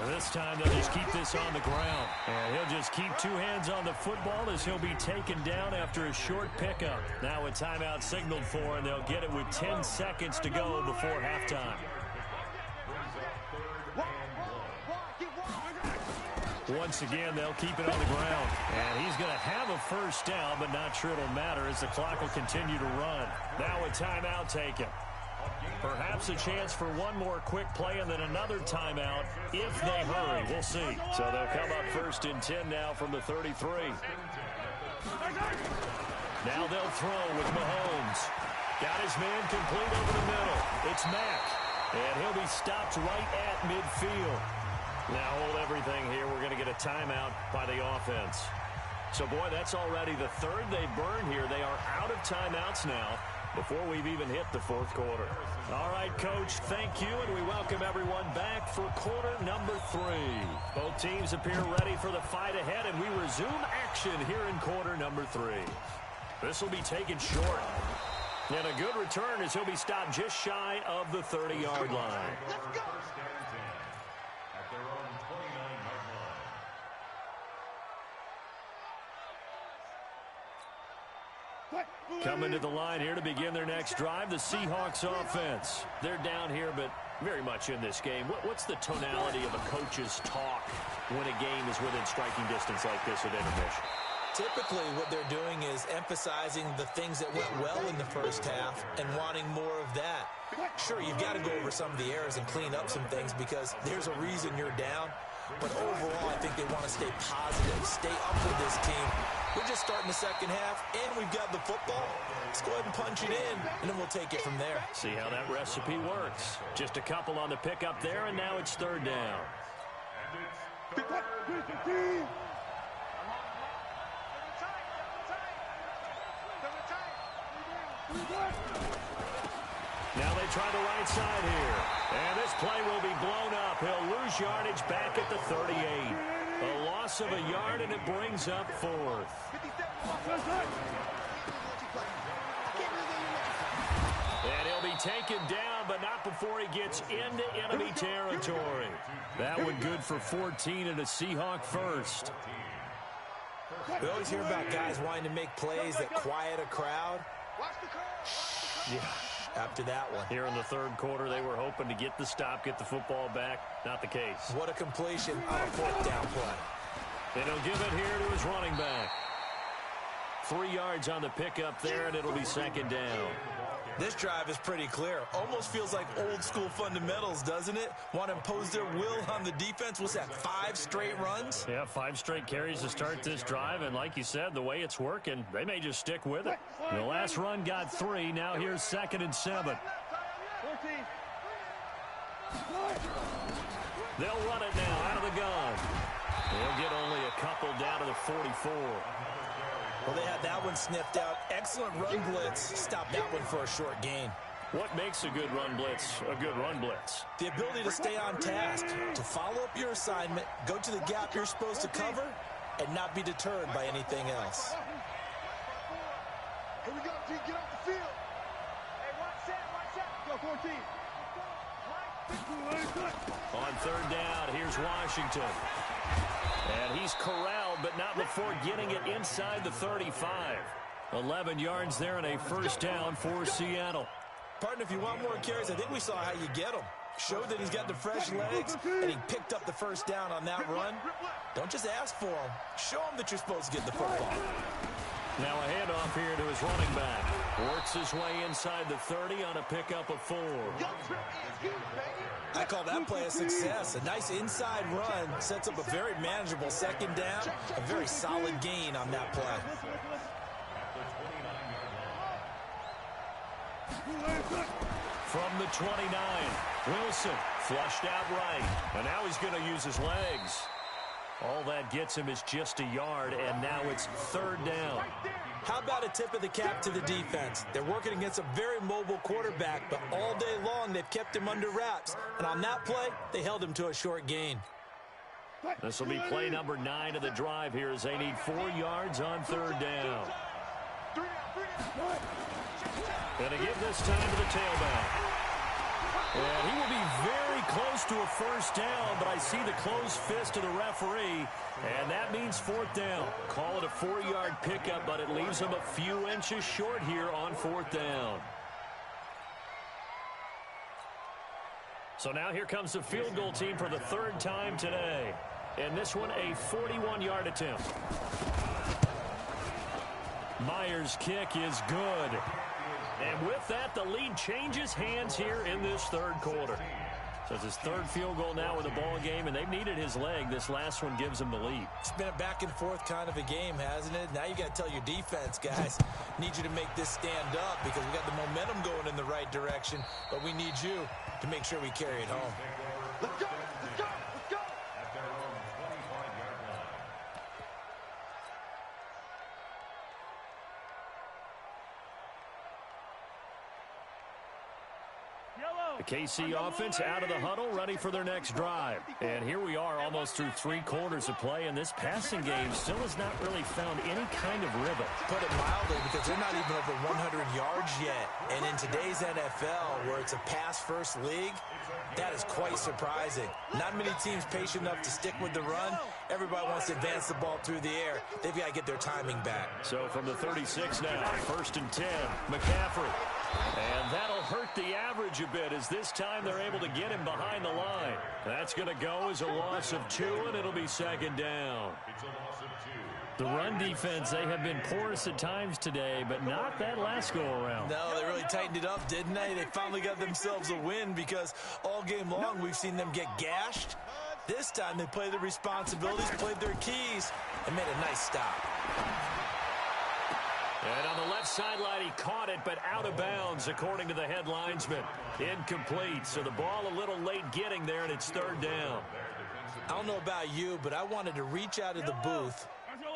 This time they'll just keep this on the ground. And he'll just keep two hands on the football as he'll be taken down after a short pickup. Now a timeout signaled for, and they'll get it with 10 seconds to go before halftime. Once again, they'll keep it on the ground. And he's going to have a first down, but not sure it'll matter as the clock will continue to run. Now a timeout taken. Perhaps a chance for one more quick play and then another timeout if they hurry. We'll see. So they'll come up 1st and 10 now from the 33. Now they'll throw with Mahomes. Got his man complete over the middle. It's Mack. And he'll be stopped right at midfield. Now hold everything here. We're going to get a timeout by the offense. So, boy, that's already the third they've burned here. They are out of timeouts now before we've even hit the 4th quarter. All right, Coach, thank you, and we welcome everyone back for quarter number 3. Both teams appear ready for the fight ahead, and we resume action here in quarter number 3. This will be taken short. And a good return as he'll be stopped just shy of the 30-yard line. Let's go. Coming to the line here to begin their next drive, the Seahawks offense. They're down here, but very much in this game. What's the tonality of a coach's talk when a game is within striking distance like this at intermission? Typically, what they're doing is emphasizing the things that went well in the first half and wanting more of that. Sure, you've got to go over some of the errors and clean up some things because there's a reason you're down. But overall, I think they want to stay positive, stay up with this team. We're just starting the second half, and we've got the football. Let's go ahead and punch it in, and then we'll take it from there. See how that recipe works. Just a couple on the pickup there, and now it's 3rd down. Now they try the right side here. And this play will be blown up. He'll lose yardage back at the 38. A loss of a yard, and it brings up 4th. And he'll be taken down, but not before he gets into enemy territory. That one good for 14 and a Seahawk first. We always hear about guys wanting to make plays that quiet a crowd. Yeah. After that one. Here in the 3rd quarter, they were hoping to get the stop, get the football back. Not the case. What a completion on a 4th down play. And he'll give it here to his running back. 3 yards on the pickup there, and it'll be 2nd down. This drive is pretty clear. Almost feels like old school fundamentals, doesn't it? Want to impose their will on the defense. What's that, 5 straight runs? Yeah, 5 straight carries to start this drive. And like you said, the way it's working, they may just stick with it. The last run got 3. Now here's 2nd and 7. They'll run it now out of the gun. They'll get only a couple down to the 44. Well, they had that one sniffed out. Excellent run blitz. Stop that one for a short gain. What makes a good run blitz a good run blitz? The ability to stay on task, to follow up your assignment, go to the gap you're supposed to cover, and not be deterred by anything else. Here we go, team. Get off the field. Hey, watch that. Go, 14. On 3rd down, here's Washington. And he's corralled, but not before getting it inside the 35. 11 yards there and a 1st down for Seattle. Partner, if you want more carries, I think we saw how you get them. Showed that he's got the fresh legs, and he picked up the 1st down on that run. Don't just ask for him. Show him that you're supposed to get the football. Now a handoff here to his running back. Works his way inside the 30 on a pickup of 4. I call that play a success. A nice inside run sets up a very manageable 2nd down. A very solid gain on that play. From the 29, Wilson flushed out right. And now he's going to use his legs. All that gets him is just a yard, and now it's 3rd down. How about a tip of the cap to the defense? They're working against a very mobile quarterback, but all day long they've kept him under wraps. And on that play, they held him to a short gain. This will be play number 9 of the drive here as they need 4 yards on 3rd down. And to give this time to the tailback. And he will be very close to a first down, but I see the closed fist of the referee, and that means fourth down. Call it a 4-yard pickup, but it leaves him a few inches short here on fourth down. So now here comes the field goal team for the third time today. And this one, a 41-yard attempt. Myers' kick is good. And with that, the lead changes hands here in this third quarter. So it's his third field goal now in the ball game, and they've needed his leg. This last one gives him the lead. It's been a back-and-forth kind of a game, hasn't it? Now you got to tell your defense, guys, need you to make this stand up because we got the momentum going in the right direction, but we need you to make sure we carry it home. Let's go! Let's go! Let's go! At their own 25-yard line. The KC offense out of the huddle, ready for their next drive. And here we are almost through 3 quarters of play, and this passing game still has not really found any kind of rhythm. Put it mildly, because they're not even over 100 yards yet. And in today's NFL, where it's a pass-first league, that is quite surprising. Not many teams patient enough to stick with the run. Everybody wants to advance the ball through the air. They've got to get their timing back. So from the 36 now, 1st and 10, McCaffrey. And that'll hurt the average a bit as this time they're able to get him behind the line. That's going to go as a loss of 2, and it'll be 2nd down. It's a loss of 2. The run defense, they have been porous at times today, but not that last go-around. No, they really tightened it up, didn't they? They finally got themselves a win because all game long we've seen them get gashed. This time they played their responsibilities, played their keys, and made a nice stop. And on the left sideline, he caught it, but out of bounds, according to the head linesman. Incomplete, so the ball a little late getting there, and it's 3rd down. I don't know about you, but I wanted to reach out of the booth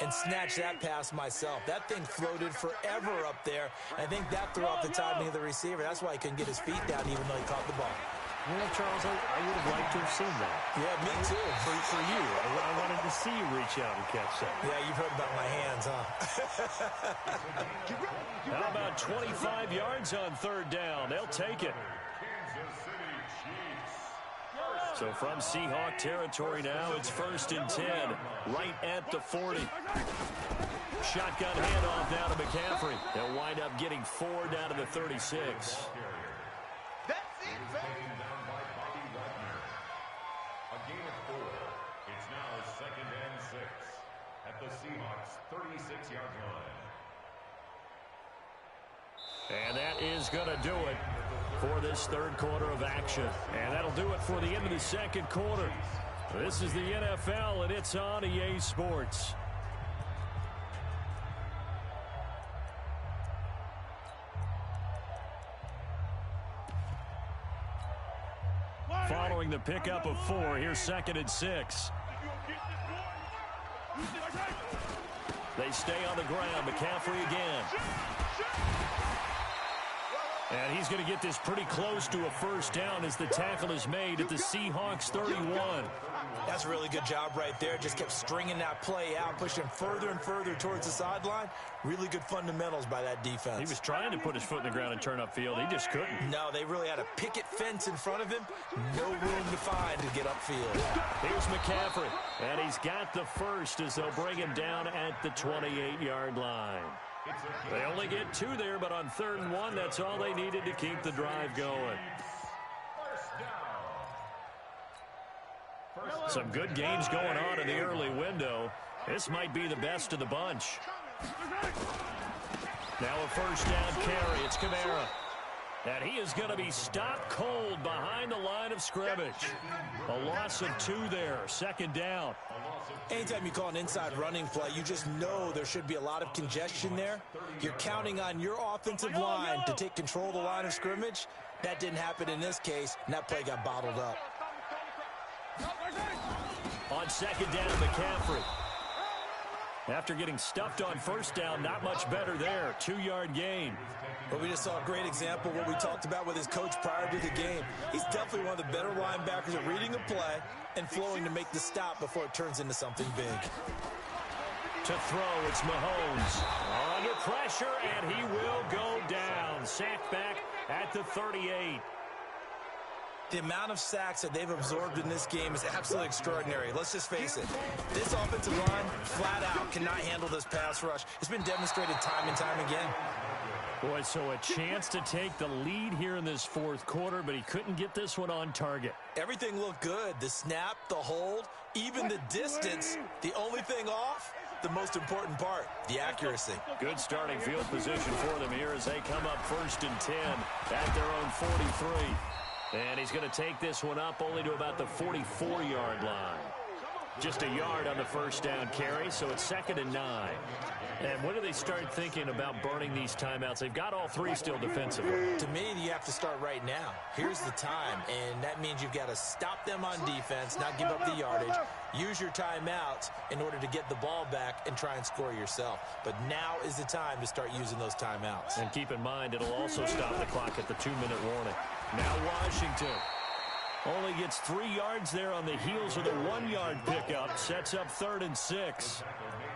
and snatch that pass myself. That thing floated forever up there. I think that threw off the timing of the receiver. That's why he couldn't get his feet down even though he caught the ball. You know, Charles, I would have liked to have seen that. Yeah, me too. For you. I wanted to see you reach out and catch that. Yeah, you've heard about my hands, huh? How about 25 yards on 3rd down? They'll take it. Kansas City Chiefs. So from Seahawk territory now, it's 1st and 10, right at the 40. Shotgun handoff now to McCaffrey. They'll wind up getting 4 down to the 36. That's it, baby. Taken down by Bobby Wagner. A gain of 4. It's now 2nd and 6 at the Seahawks' 36-yard line. And that is going to do it for this third quarter of action. And that'll do it for the end of the second quarter. This is the NFL, and it's on EA Sports. Following the pickup of 4, here's 2nd and 6. They stay on the ground. McCaffrey again. And he's going to get this pretty close to a first down as the tackle is made at the Seahawks 31. That's a really good job right there. Just kept stringing that play out, pushing further and further towards the sideline. Really good fundamentals by that defense. He was trying to put his foot in the ground and turn upfield. He just couldn't. No, they really had a picket fence in front of him. No room to find to get upfield. Here's McCaffrey. And he's got the first as they'll bring him down at the 28-yard line. They only get 2 there, but on 3rd and 1, that's all they needed to keep the drive going. Some good games going on in the early window. This might be the best of the bunch. Now a first down carry. It's Kamara. And he is going to be stopped cold behind the line of scrimmage. A loss of 2 there. 2nd down. Anytime you call an inside running play, you just know there should be a lot of congestion there. You're counting on your offensive line to take control of the line of scrimmage. That didn't happen in this case, and that play got bottled up. On 2nd down, McCaffrey. After getting stuffed on first down, not much better there. 2-yard gain. But we just saw a great example of what we talked about with his coach prior to the game. He's definitely one of the better linebackers at reading a play and flowing to make the stop before it turns into something big. To throw, it's Mahomes. Under pressure, and he will go down. Sacked back at the 38. The amount of sacks that they've absorbed in this game is absolutely extraordinary. Let's just face it. This offensive line, flat out, cannot handle this pass rush. It's been demonstrated time and time again. Boy, so a chance to take the lead here in this fourth quarter, but he couldn't get this one on target. Everything looked good. The snap, the hold, even the distance. The only thing off, the most important part, the accuracy. Good starting field position for them here as they come up 1st and 10 at their own 43. And he's going to take this one up only to about the 44-yard line. Just a yard on the first down carry, so it's 2nd and 9. And when do they start thinking about burning these timeouts? They've got all three still defensively. To me, you have to start right now. Here's the time, and that means you've got to stop them on defense, not give up the yardage, use your timeouts in order to get the ball back and try and score yourself. But now is the time to start using those timeouts. And keep in mind, it'll also stop the clock at the 2-minute warning. Now Washington only gets 3 yards there on the heels of the 1-yard pickup. Sets up 3rd and 6.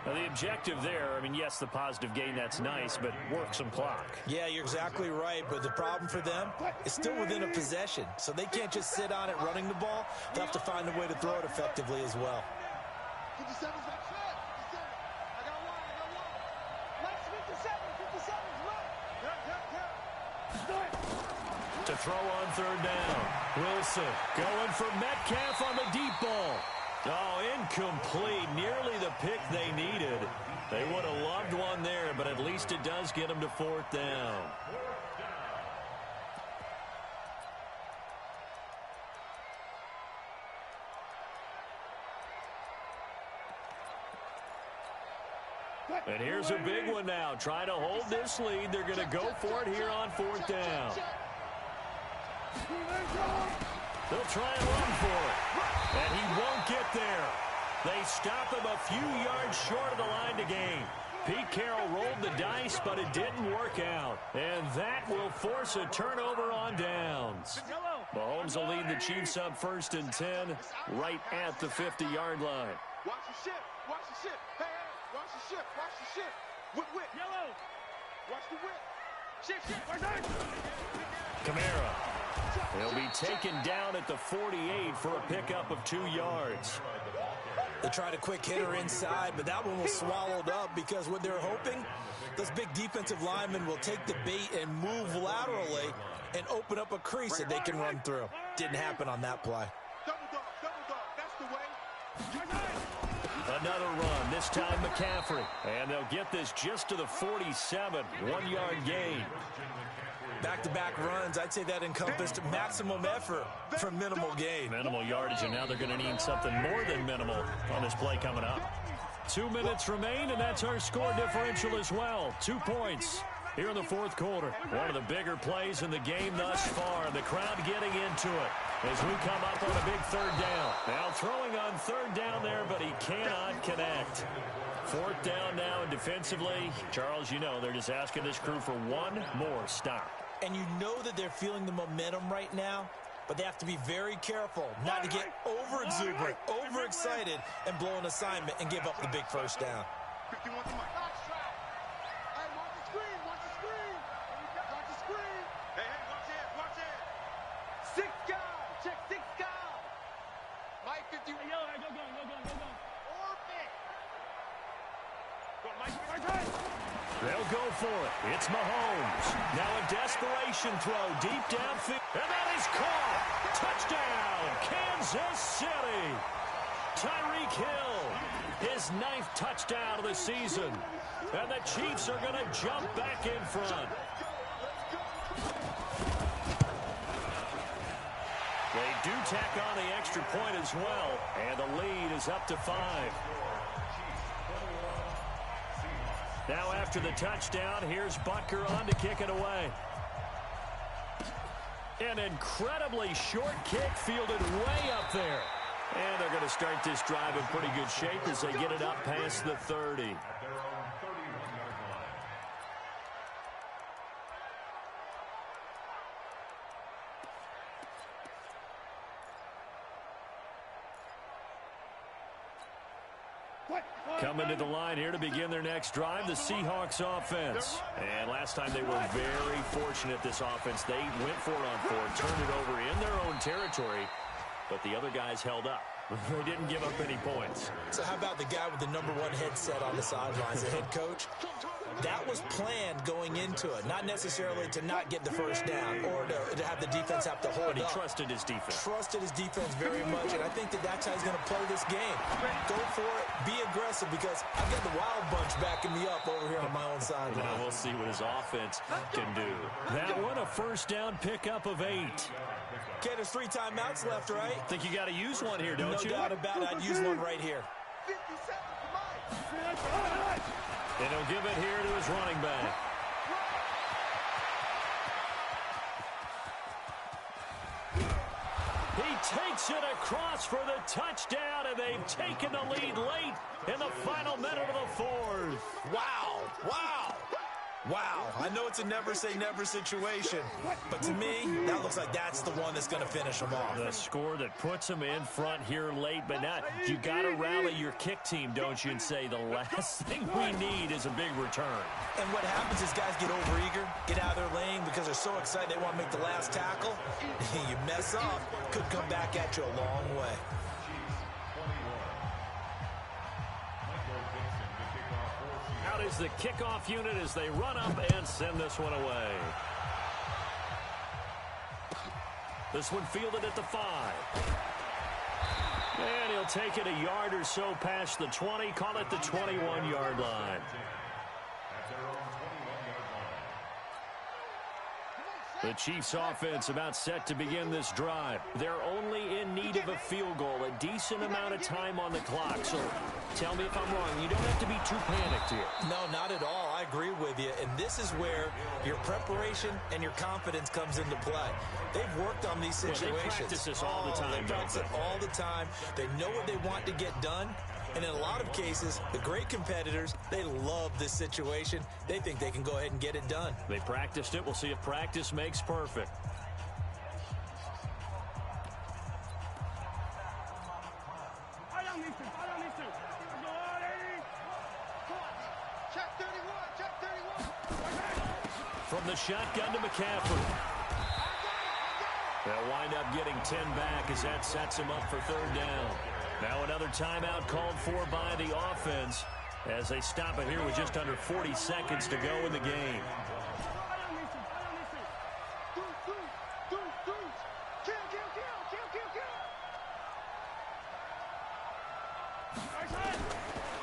Now the objective there, I mean, yes, the positive gain, that's nice, but work some clock. Yeah, you're exactly right, but the problem for them is still within a possession. So they can't just sit on it running the ball. They'll have to find a way to throw it effectively as well. 57's back set. 57. I got one. Let's 57's right. To throw on 3rd down. Wilson going for Metcalf on the deep ball. Oh, incomplete. Nearly the pick they needed. They would have loved one there, but at least it does get them to 4th down. And here's a big one now. Trying to hold this lead. They're going to go for it here on 4th down. They'll try and run for it. And he won't get there. They stop him a few yards short of the line to gain. Pete Carroll rolled the dice, but it didn't work out. And that will force a turnover on downs. Mahomes will lead the Chiefs up 1st and 10 right at the 50-yard line. Watch the ship. Watch the ship. Hey, watch the ship. Watch the ship. Whip. Yellow. Watch the whip. Ship. Where's that? Kamara. He'll be taken down at the 48 for a pickup of 2 yards. They tried a quick hitter inside, but that one was swallowed up because what they're hoping, those big defensive linemen will take the bait and move laterally and open up a crease that they can run through. Didn't happen on that play. Double dog. That's the way. Another run, this time McCaffrey. And they'll get this just to the 47, 1-yard gain. Back-to-back runs, I'd say that encompassed maximum effort for minimal gain. Minimal yardage, and now they're going to need something more than minimal on this play coming up. 2 minutes remain, and that's our score differential as well. 2 points here in the fourth quarter. One of the bigger plays in the game thus far. The crowd getting into it as we come up on a big 3rd down. Now throwing on 3rd down there, but he cannot connect. 4th down now, and defensively, Charles, you know, they're just asking this crew for one more stop. And you know that they're feeling the momentum right now, but they have to be very careful not to get over-exuberant, overexcited, and blow an assignment and give up the big 1st down. 51 to Mike. Hey, watch the screen. Watch the screen. Hey, watch it. 6 guys. Check 6 guys. Mike, 50. Hey, yo, go. Orbit. Go, Mike. They'll go for it. It's Mahomes. Now a desperation throw deep downfield. And that is caught. Touchdown, Kansas City. Tyreek Hill, his 9th touchdown of the season. And the Chiefs are going to jump back in front. They do tack on the extra point as well. And the lead is up to 5. Now after the touchdown, here's Butker on to kick it away. An incredibly short kick fielded way up there. And they're going to start this drive in pretty good shape as they get it up past the 30. Coming to the line here to begin their next drive, the Seahawks offense. And last time they were very fortunate, this offense. They went for it on fourth, turned it over in their own territory, but the other guys held up. They didn't give up any points. So how about the guy with the number one headset on the sidelines, the head coach? That was planned going into it, not necessarily to not get the first down or to have the defense have to hold But he up. trusted his defense. Trusted his defense very much, and I think that's how he's going to play this game. Go for it, be aggressive, because I've got the wild bunch backing me up over here on my own sideline. Now we'll see what his offense can do. That one, a first down pickup of 8. Okay, there's 3 timeouts left, right? Think you got to use one here, don't you? No doubt about it. I'd use one right here. 50 seconds for mine. And he'll give it here to his running back. He takes it across for the touchdown, and they've taken the lead late in the final minute of the fourth. Wow, wow. Wow, I know it's a never-say-never situation, but to me, that looks like that's the one that's going to finish them off. The score that puts them in front here late, but now you got to rally your kick team, don't you, and say the last thing we need is a big return. And what happens is guys get overeager, get out of their lane because they're so excited they want to make the last tackle. You mess up, could come back at you a long way. Out is the kickoff unit as they run up and send this one away. This one fielded at the 5. And he'll take it a yard or so past the 20, call it the 21-yard line. The Chiefs offense about set to begin this drive. They're only in need of a field goal, a decent amount of time on the clock. So tell me if I'm wrong. You don't have to be too panicked here. No, not at all. I agree with you. And this is where your preparation and your confidence comes into play. They've worked on these situations. Well, they practice this all the time, They practice it all the time. They know what they want to get done. And in a lot of cases, the great competitors, they love this situation. They think they can go ahead and get it done. They practiced it. We'll see if practice makes perfect. From the shotgun to McCaffrey. They'll wind up getting 10 back as that sets him up for third down. Now another timeout called for by the offense as they stop it here with just under 40 seconds to go in the game.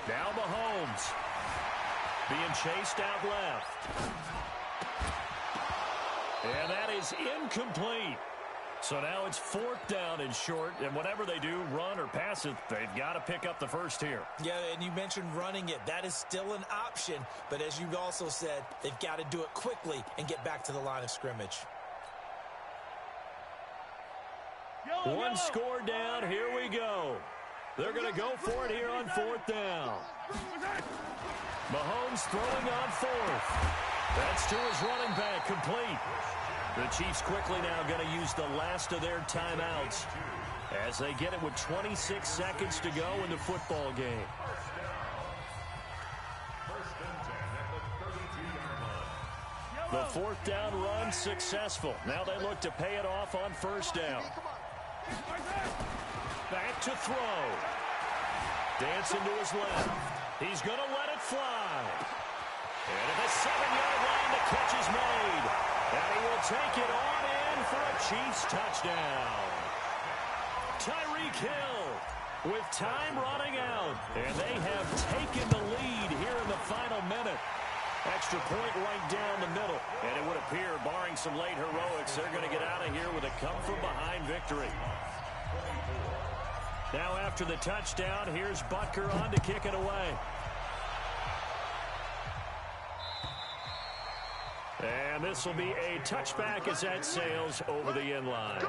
Now Mahomes being chased out left. And that is incomplete. So now it's 4th down and short, and whatever they do, run or pass it, they've got to pick up the first here. Yeah, and you mentioned running it. That is still an option, but as you've also said, they've got to do it quickly and get back to the line of scrimmage. One score down, here we go. They're going to go for it here on 4th down. Mahomes throwing on 4th. That's to his running back, complete. The Chiefs quickly now going to use the last of their timeouts as they get it with 26 seconds to go in the football game. The 4th down run successful. Now they look to pay it off on 1st down. Back to throw. Dancing to his left. He's going to let it fly. And at the 7-yard line, the catch is made. And he will take it on in for a Chiefs touchdown. Tyreek Hill with time running out. And they have taken the lead here in the final minute. Extra point right down the middle. And it would appear, barring some late heroics, they're going to get out of here with a come-from-behind victory. Now after the touchdown, here's Butker on to kick it away. And this will be a touchback as that sails over the end line.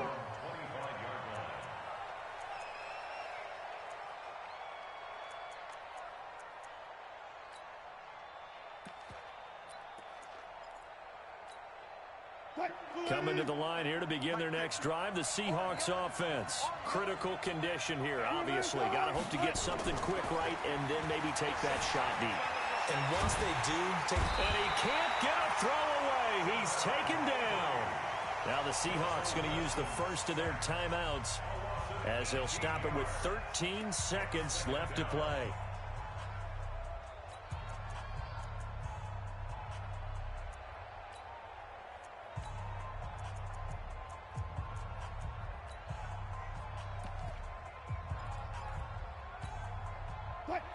Coming to the line here to begin their next drive, the Seahawks offense. Critical condition here, obviously. Got to hope to get something quick right and then maybe take that shot deep. And once they do take... And he can't get a throw away. He's taken down. Now the Seahawks going to use the first of their timeouts as they'll stop it with 13 seconds left to play.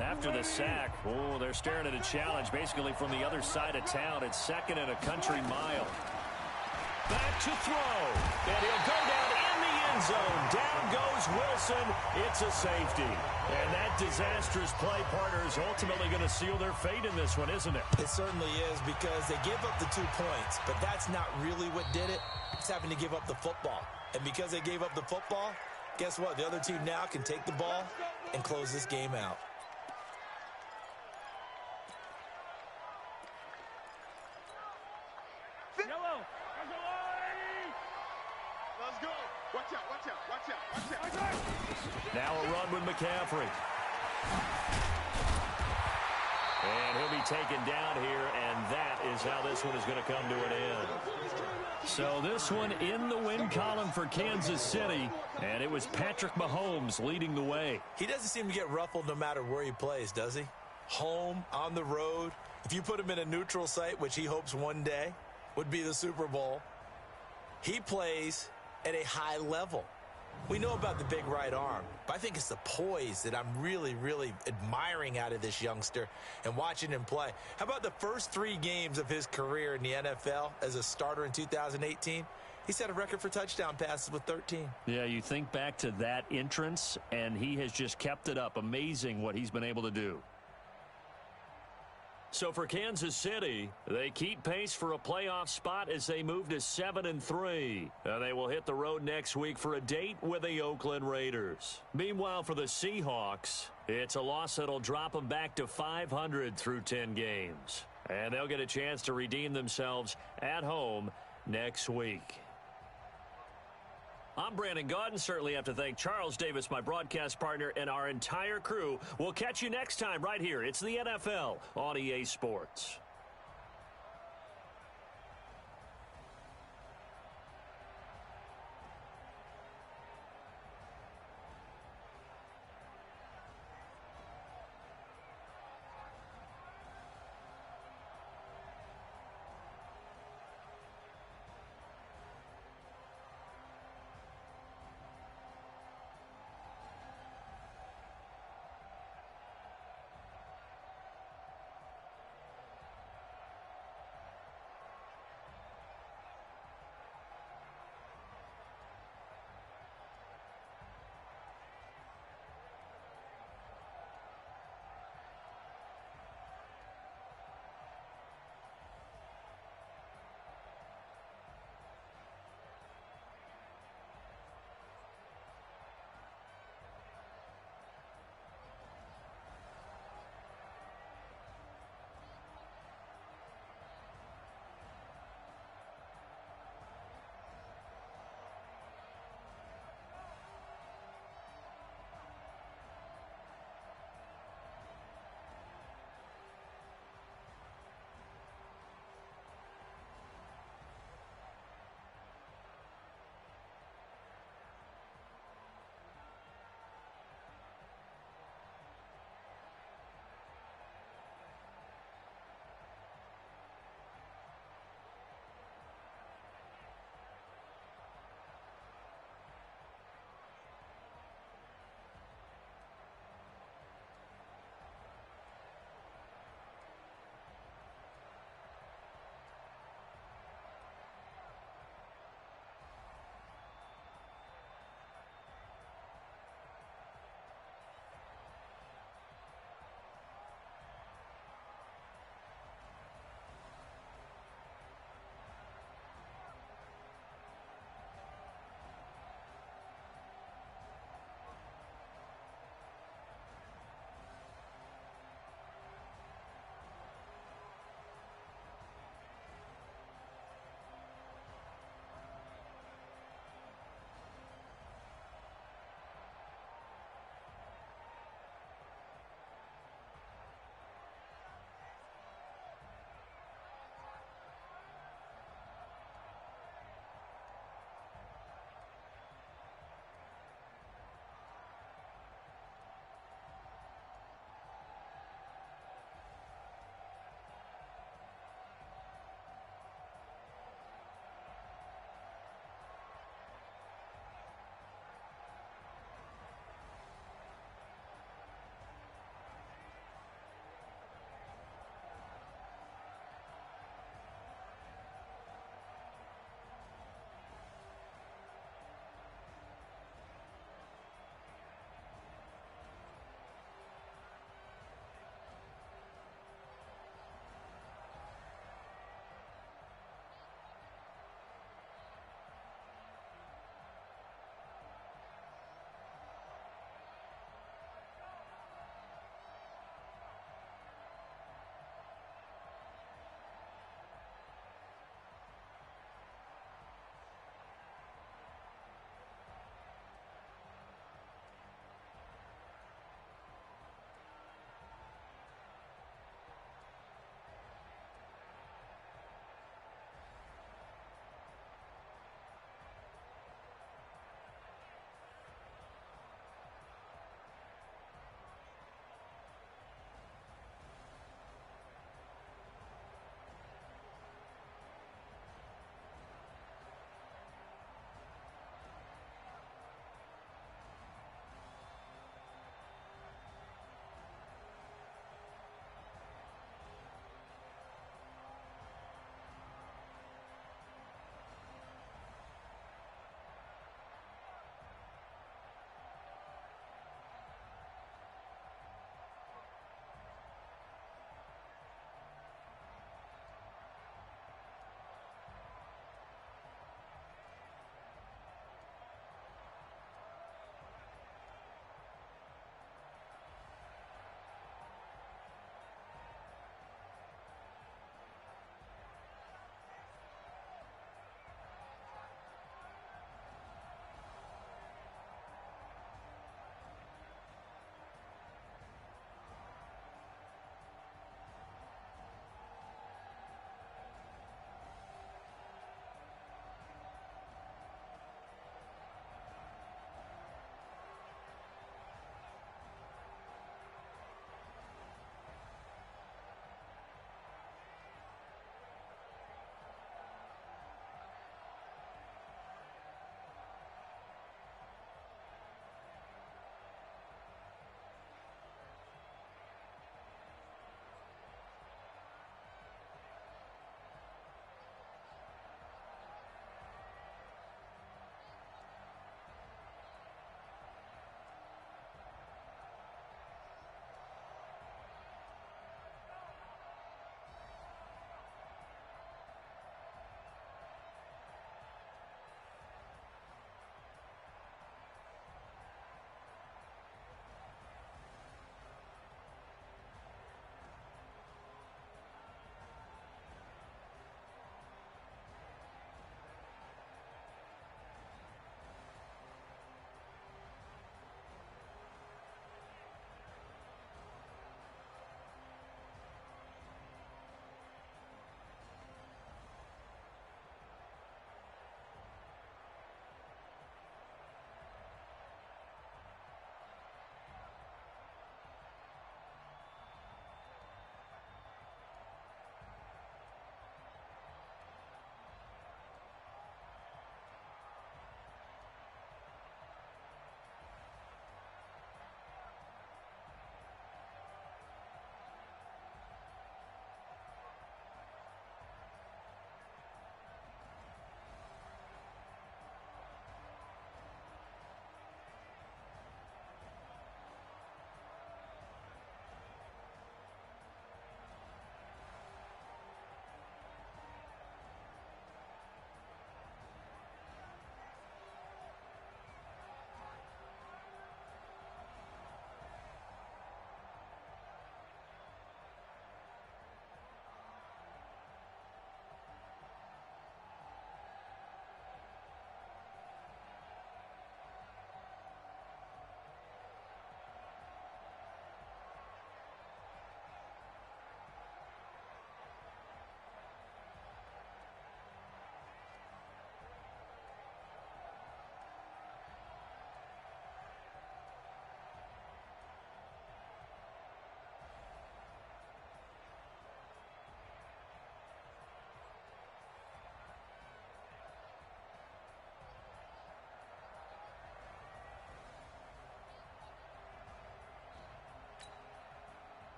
After the sack, oh, they're staring at a challenge basically from the other side of town. It's second and a country mile. Back to throw. And he'll go down in the end zone. Down goes Wilson. It's a safety. And that disastrous play, partner, is ultimately going to seal their fate in this one, isn't it? It certainly is, because they give up the 2 points. But that's not really what did it. It's having to give up the football. And because they gave up the football, guess what? The other team now can take the ball and close this game out. Yellow. Let's go. Watch out, watch out, watch out, watch out. Now a run with McCaffrey. And he'll be taken down here, and that is how this one is going to come to an end. So this one in the win column for Kansas City, and it was Patrick Mahomes leading the way. He doesn't seem to get ruffled no matter where he plays, does he? Home, on the road. If you put him in a neutral site, which he hopes one day would be the Super Bowl, he plays at a high level. We know about the big right arm, but I think it's the poise that I'm really, really admiring out of this youngster and watching him play. How about the first 3 games of his career in the NFL as a starter in 2018? He set a record for touchdown passes with 13. Yeah, you think back to that entrance, and he has just kept it up. Amazing what he's been able to do. So for Kansas City, they keep pace for a playoff spot as they move to 7-3. They will hit the road next week for a date with the Oakland Raiders. Meanwhile, for the Seahawks, it's a loss that'll drop them back to 500 through 10 games. And they'll get a chance to redeem themselves at home next week. I'm Brandon Gaudin. Certainly have to thank Charles Davis, my broadcast partner, and our entire crew. We'll catch you next time right here. It's the NFL on EA Sports.